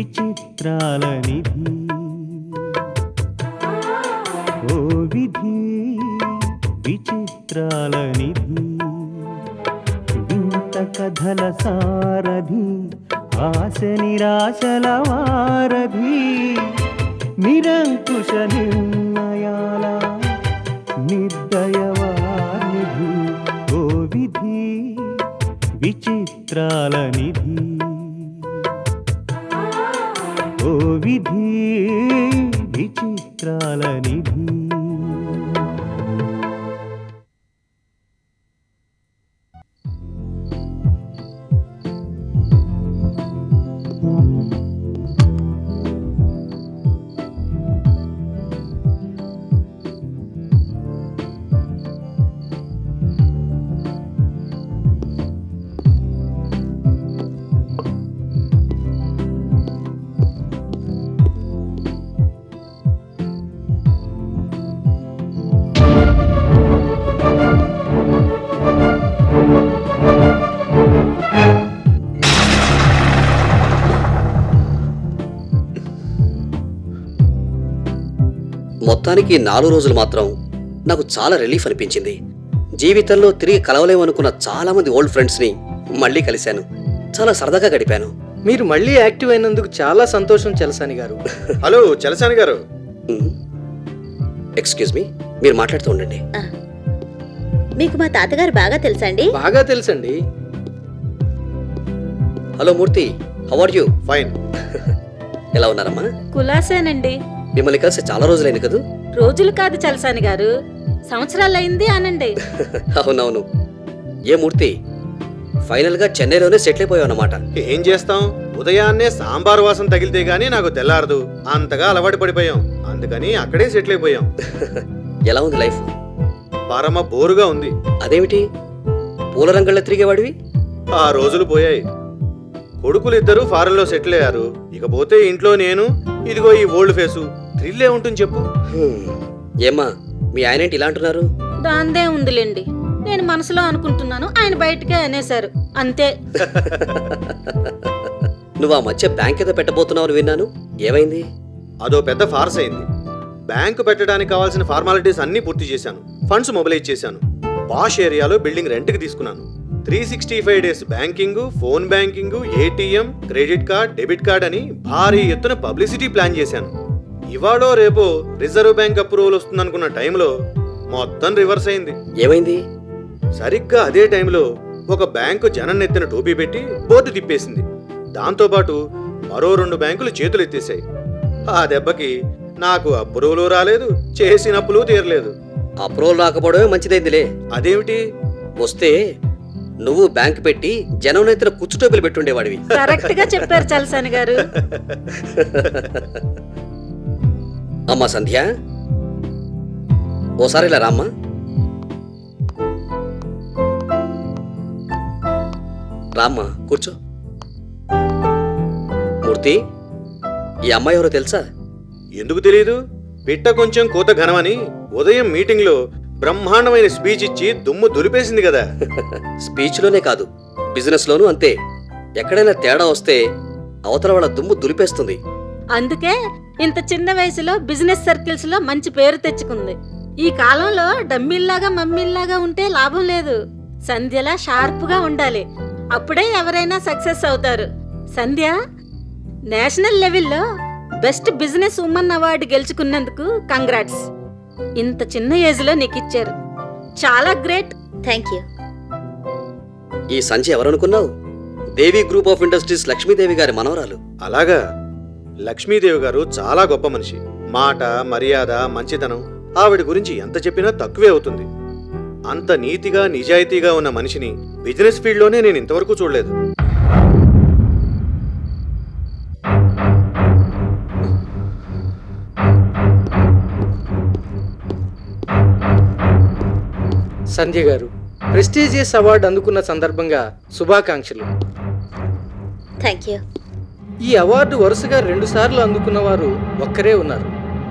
విచిత్రాల నిధి ఓ విధి విచిత్రాల నిధి వింత కథల సారథి ఆశ నిరాశల వారధి నిరంకుశ నిర్ణయాల నిర్దయవానిధి ఓ విధి విచిత్రాల నిధి ఓ విధి విచిత్రాల నిధి మొత్తానికి 4 రోజులు మాత్రం నాకు చాలా రిలీఫ్ అనిపించింది. జీవితంలో తిరిగి కలవలేమనుకున్న చాలా మంది ఓల్డ్ ఫ్రెండ్స్ని మళ్ళీ కలిశాను. చాలా సరదాగా గడిపాను. మీరు మళ్ళీ యాక్టివ్ అయినందుకు చాలా సంతోషం చలసాని గారు. హలో చలసాని గారు. ఎక్స్క్యూజ్ మీ, మీరు మాట్లాడుతూ ఉండండి. మీకు మా తాతగారు బాగా తెలుసండి? బాగా తెలుసండి. Hello Murthy, how are you? Fine. ఎలా ఉన్నారమ్మా? కులాసేనండి. మిమ్మల్ని కలిసి చాలా రోజులైంది కదా? రోజులు కాదు చలసాని గారు, సంవత్సరాలైంది అనండి. అవునవును. ఏ మూర్తి, ఫైనల్ గా చెన్నైలోనే సెటిల్ అయిపోయావు అన్నమాట. ఏం చేస్తాం, ఉదయాన్నే సాంబార్ వాసన తగిలితే గానీ నాకు తెల్లారదు. అంతగా అలవాటు పడిపోయాం. అందుకని అక్కడే సెటిల్ అయిపోయాం. ఎలా ఉంది లైఫ్? పరమ బోరుగా ఉంది. అదేమిటి, పూల రంగంలో తిరిగేవాడివి? ఆ రోజులు పోయాయి. కొడుకులిద్దరూ ఫారెన్ లో సెటిల్ అయ్యారు. ఇకపోతే ఇంట్లో నేను, ఇదిగో ఈ ఓల్డ్ ఫేసు. థ్రిల్లే ఉంటుంది చెప్పు. ఏమ్మా, మీ ఆయన ఏంటి ఇలా అంటున్నారు? దాందే ఉందిలేండి, నేను మనసులో అనుకుంటున్నాను, ఆయన బయటకే అనేశారు అంతే. నువ్వు ఆ మధ్య బ్యాంక్ ఏదో పెట్టబోతున్నావు విన్నాను, ఏమైంది? అదో పెద్ద ఫార్స్ అయింది. బ్యాంకు పెట్టడానికి కావాల్సిన ఫార్మాలిటీస్ అన్ని పూర్తి చేశాను. ఫండ్స్ మొబిలైజ్ చేశాను. పాష్ ఏరియాలో బిల్డింగ్ రెంట్కి తీసుకున్నాను. 365 days banking, phone banking, ATM, credit card, debit card అని భారీ ఎత్తున పబ్లిసిటీ ప్లాన్ చేశాను. ఇవాళో రేపో రిజర్వ్ బ్యాంక్ అప్రూవల్ వస్తుందనుకున్న టైంలో మొత్తం రివర్స్ అయింది. ఏమైంది? సరిగ్గా అదే టైంలో ఒక బ్యాంకు జనం నెత్తిన టోపీ పెట్టి బోర్డు తిప్పేసింది. దాంతోపాటు మరో 2 బ్యాంకులు చేతులు ఎత్తేశాయి. ఆ దెబ్బకి నాకు అప్రూవల్ రాలేదు, చేసిన అప్పులు తీరలేదు. అప్రూవల్ రాకపోవడమే మంచిదైందిలే. అదేమిటి? వస్తే నువ్వు బ్యాంక్ పెట్టి జనం నెత్తిన కుచ్చుటోపులు పెట్టుండేవాడివి. కరెక్ట్ గా చెప్పారు చలసాని గారు. అమ్మా సంధ్య, ఓసారి ఇలా రామ్మా. రామ్మా, కూర్చో. మూర్తి, ఈ అమ్మాయి ఎవరో తెలుసా? ఎందుకు తెలీదు? పిట్ట కొంచెం కోత ఘనమని ఉదయం మీటింగ్లో బ్రహ్మాండమైన స్పీచ్ ఇచ్చి దుమ్ము దులిపేసింది కదా. స్పీచ్లోనే కాదు, బిజినెస్లోనూ అంతే. ఎక్కడైనా తేడా వస్తే అవతల వాళ్ళ దుమ్ము దులిపేస్తుంది. అందుకే ఇంత చిన్న వయసులో బిజినెస్ సర్కిల్స్ లో మంచి పేరు తెచ్చుకుంది. ఈ కాలంలో డమ్మీల్లాగా మమ్మీల్లాగా ఉంటే లాభం లేదు. సంధ్యలా షార్ప్ గా ఉండాలి, అప్పుడే ఎవరైనా సక్సెస్ అవుతారు. సంధ్య నేషనల్ లెవెల్లో బెస్ట్ బిజినెస్ ఉమెన్ అవార్డు గెలుచుకున్నందుకు కంగ్రాట్స్. ఇంత చిన్న ఏజ్ లో నీకు ఇచ్చారు, చాలా గ్రేట్. Thank you. ఈ సంధ్య ఎవరనుకున్నావు? దేవి గ్రూప్ ఆఫ్ ఇండస్ట్రీస్ లక్ష్మీదేవి గారి మనవరాలు. అలాగా? లక్ష్మీదేవి గారు చాలా గొప్ప మనిషి. మాట, మర్యాద, మంచితనం ఆవిడ గురించి ఎంత చెప్పినా తక్కువే అవుతుంది. అంత నీతిగా నిజాయితీగా ఉన్న మనిషిని బిజినెస్ ఫీల్డ్లోనే నేను ఇంతవరకు చూడలేదు. సంధ్య గారు, ప్రెస్టీజియస్ అవార్డు అందుకున్న సందర్భంగా శుభాకాంక్షలు. Thank you. ఈ అవార్డు వరుసగా 2 సార్లు అందుకున్న వారు ఒక్కరే ఉన్నారు.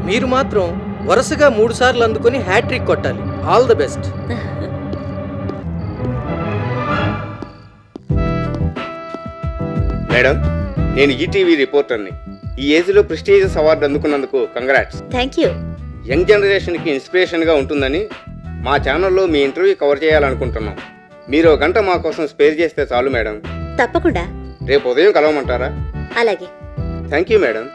మీరు మాత్రం వరుసగా 3 సార్లు అందుకొని హ్యాట్రిక్ కొట్టాలి. All the best. మేడం, నేను ఈటీవీ రిపోర్టర్ని. ఈ ఏజ్లో ప్రెస్టీజియస్ అవార్డు అందుకున్నందుకు కంగ్రాట్స్. Thank you. యంగ్ జనరేషన్కి ఇన్స్పిరేషన్గా ఉంటుందని మా ఛానల్లో మీ ఇంటర్వ్యూ కవర్ చేయాలనుకుంటున్నాం. మీరు 1 గంట మా కోసం స్పేర్ చేస్తే చాలు మేడం. తప్పకుండా. రేపు ఉదయం కలవమంటారా? అలాగే. Thank you madam.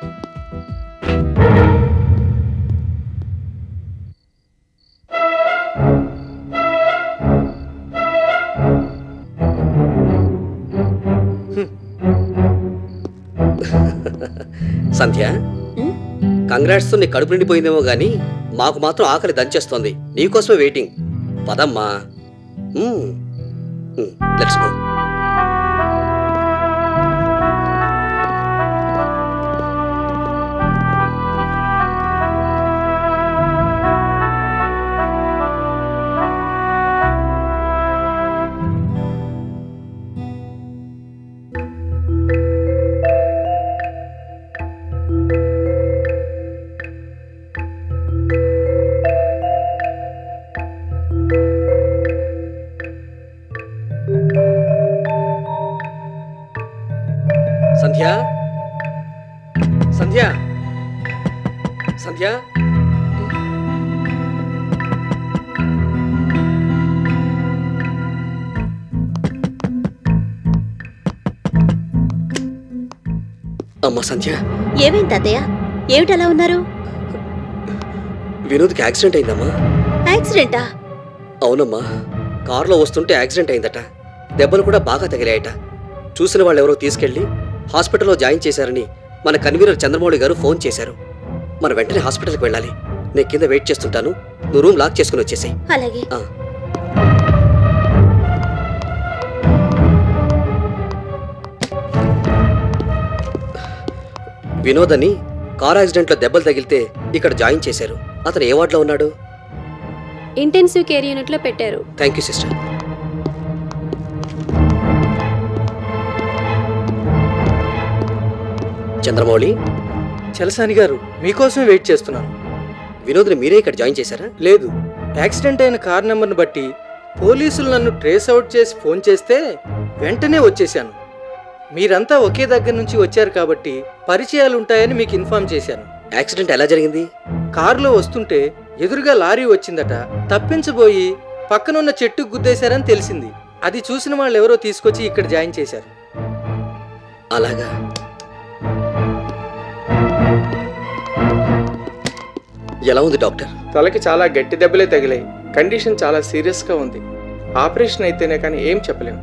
సంధ్య, కంగ్రాట్స్తో నీ కడుపు నిండిపోయిందేమో గానీ మాకు మాత్రం ఆకలి దంచేస్తోంది. నీకోసమే వెయిటింగ్. పదమ్మా, లెట్స్ గో. సంధ్య, సంధ్య, సంధ్య. అమ్మా సంధ్య. ఏమైంది తాతయ్య? ఏమిటలా ఉన్నారు? వినోద్కి యాక్సిడెంట్ అయిందమ్మా. యాక్సిడెంటా? అవునమ్మా, కారులో వస్తుంటే యాక్సిడెంట్ అయిందట. దెబ్బలు కూడా బాగా తగిలాయట. చూసిన వాళ్ళు ఎవరో తీసుకెళ్లి హాస్పిటల్లో జాయిన్ చేశారని మన కన్వీనర్ చంద్రమౌళి గారు ఫోన్ చేశారు. మనం వెంటనే హాస్పిటల్కి వెళ్ళాలి. నేను కింద వెయిట్ చేస్తుంటాను, నువ్వు రూమ్ లాక్ చేసుకుని వచ్చేసాయి. అలాగే. వినోద్ అని కార్ యాక్సిడెంట్లో దెబ్బలు తగిలితే ఇక్కడ జాయిన్ చేశారు. అతను ఏ వార్డులో ఉన్నాడు? ఇంటెన్సివ్ కేర్ యూనిట్లో పెట్టారు. Thank you sister. Chandramouli. Chalasani గారు, మీకోసమే వెయిట్ చేస్తున్నాను. వినోద్ని మీరే ఇక్కడ జాయిన్ చేశారా? లేదు, యాక్సిడెంట్ అయిన కార్ నెంబర్ను బట్టి పోలీసులు నన్ను ట్రేస్ అవుట్ చేసి ఫోన్ చేస్తే వెంటనే వచ్చేసాను. మీరంతా ఒకే దగ్గర నుంచి వచ్చారు కాబట్టి పరిచయాలు ఉంటాయని మీకు ఇన్ఫార్మ్ చేశాను. యాక్సిడెంట్ ఎలా జరిగింది? కారులో వస్తుంటే ఎదురుగా లారీ వచ్చిందట. తప్పించబోయి పక్కనున్న చెట్టుకు గుద్దేశారని తెలిసింది. అది చూసిన వాళ్ళు ఎవరో తీసుకొచ్చి ఇక్కడ జాయిన్ చేశారు. అలాగా. ఎలా ఉంది డాక్టర్? తలకి చాలా గట్టి దెబ్బలే తగిలాయి. కండిషన్ చాలా సీరియస్గా ఉంది. ఆపరేషన్ అయితేనే కానీ ఏం చెప్పలేము.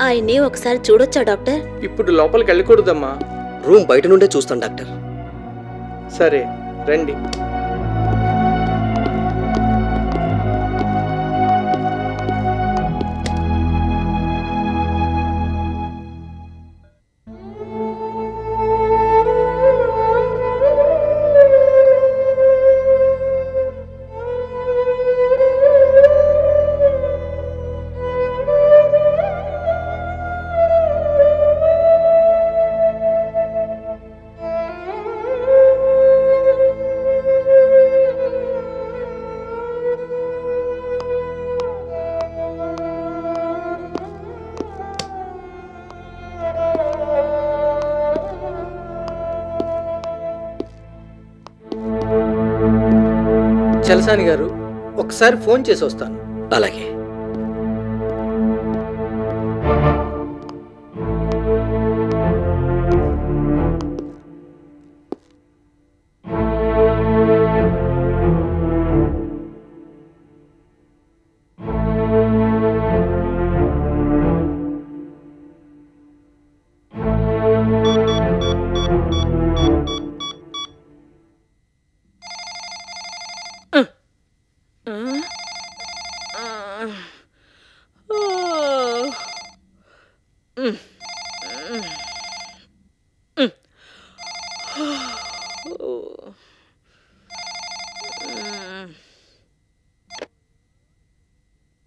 ఆయన్ని ఒకసారి చూడొచ్చా డాక్టర్? ఇప్పుడు లోపలికి వెళ్ళకూడదమ్మా. రూమ్ బయట నుండే చూస్తాను డాక్టర్. సరే రండి. చలసాని గారు, ఒకసారి ఫోన్ చేసి వస్తాను. అలాగే.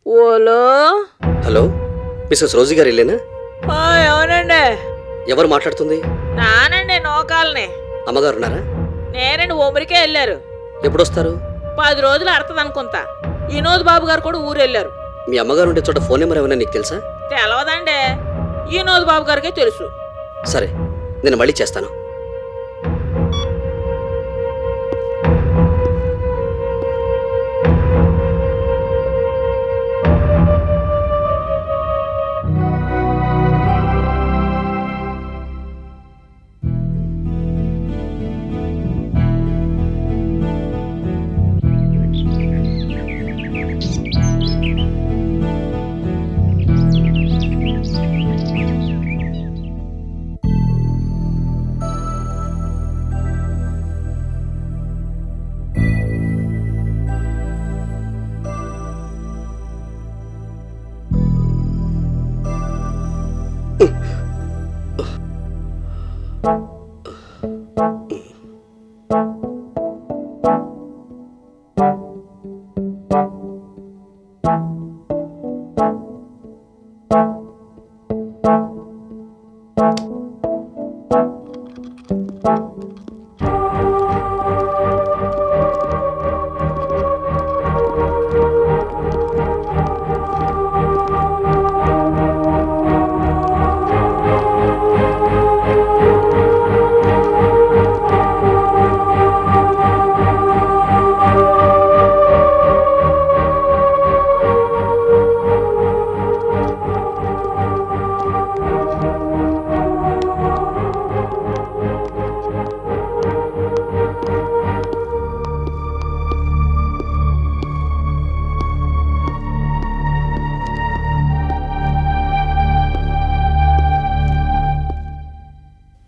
ఓలో. హలో, మిస్సెస్ రోజీ గారు ఇల్లేనా? అవునండి. ఎవరు మాట్లాడుతుంది? నానండి, నోకాలని. అమ్మగారు ఉన్నారా? నేనండి, ఊరికే వెళ్ళారు. ఎప్పుడు వస్తారు? 10 రోజులు అడుతుంది అనుకుంటా. వినోద్ బాబు గారు కూడా ఊరు వెళ్ళారు. మీ అమ్మగారు ఉండే చోట ఫోన్ నెంబర్ ఏమైనా నీకు తెలుసా? తెలవదండి, వినోద్ బాబు గారికే తెలుసు. సరే, నేను మళ్ళీ చేస్తాను.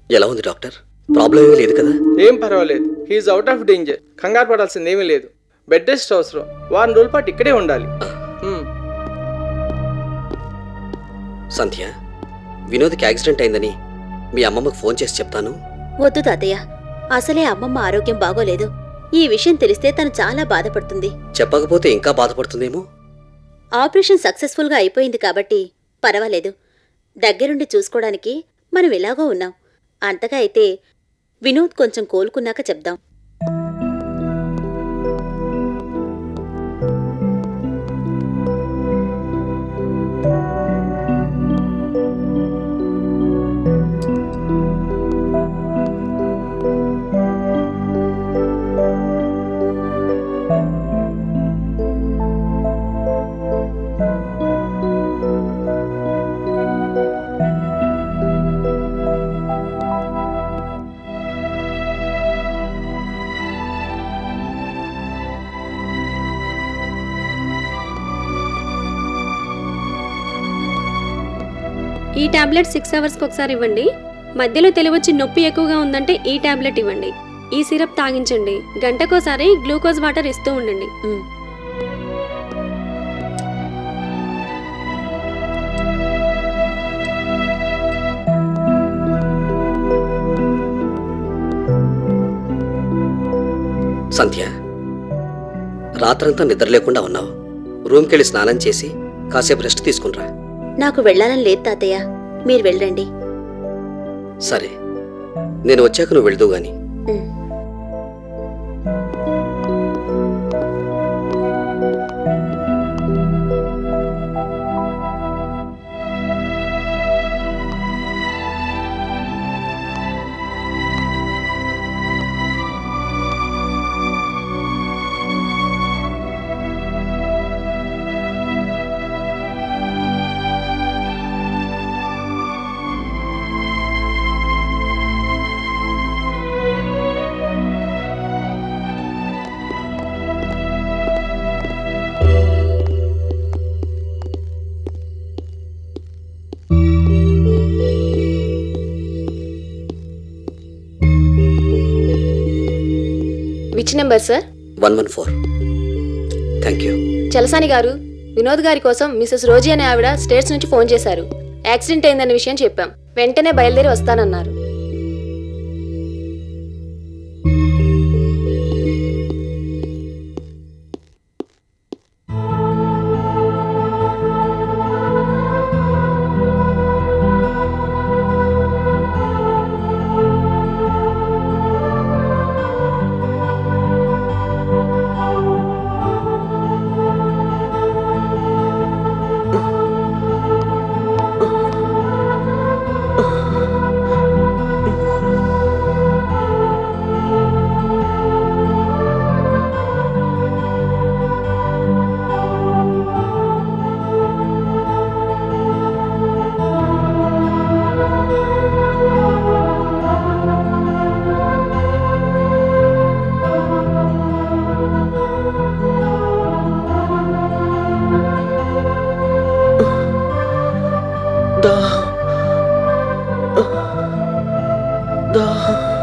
ఎలా ఉంది డాక్టర్? ప్రాబ్లం ఏమీ లేదు కదా? ఏం పర్వాలేదు. He's out of danger. కంగారు పడాల్సింది ఏమీ లేదు. బెడ్ రెస్ట్ అవసరం. వారం రోజుల పాటు ఇక్కడే ఉండాలి. సంధ్య, వినోద్కి యాక్సిడెంట్ అయిందని మీ అమ్మమ్మకు ఫోన్ చేసి చెప్తాను. వద్దు తాతయ్య, అసలే అమ్మమ్మ ఆరోగ్యం బాగోలేదు. ఈ విషయం తెలిస్తే తను చాలా బాధపడుతుంది. చెప్పకపోతే ఇంకా బాధపడుతుందేమో. ఆపరేషన్ సక్సెస్ఫుల్గా అయిపోయింది కాబట్టి పర్వాలేదు. దగ్గరుండి చూసుకోవడానికి మనం ఎలాగో ఉన్నాం. అంతగా అయితే వినోద్ కొంచెం కోలుకున్నాక చెప్దాం. ఈ టాబ్లెట్ 6 అవర్స్కి ఒకసారి ఇవ్వండి. మధ్యలో తెలివచ్చి నొప్పి ఎక్కువగా ఉందంటే ఈ టాబ్లెట్ ఇవ్వండి. ఈ సిరప్ తాగించండి. గంటకోసారి గ్లూకోజ్ వాటర్ ఇస్తూ ఉండండి. సంధ్య, రాత్రంతా నిద్ర లేకుండా ఉన్నావు. రూమ్కి వెళ్ళి స్నానం చేసి కాసేపు రెస్ట్ తీసుకునిరా. నాకు వెళ్ళాలని లేదు తాతయ్య, మీరు వెళ్ళండి. సరే, నేను వచ్చాక నువ్వు వెళ్దు గాని. Which number sir? 114. Thank you. Chalasani గారు, వినోద్ గారి కోసం మిసెస్ రోజీ అనే ఆవిడ స్టేట్స్ నుంచి ఫోన్ చేశారు. యాక్సిడెంట్ అయిందన్న విషయం చెప్పాం. వెంటనే బయలుదేరి వస్తానన్నారు. ఆ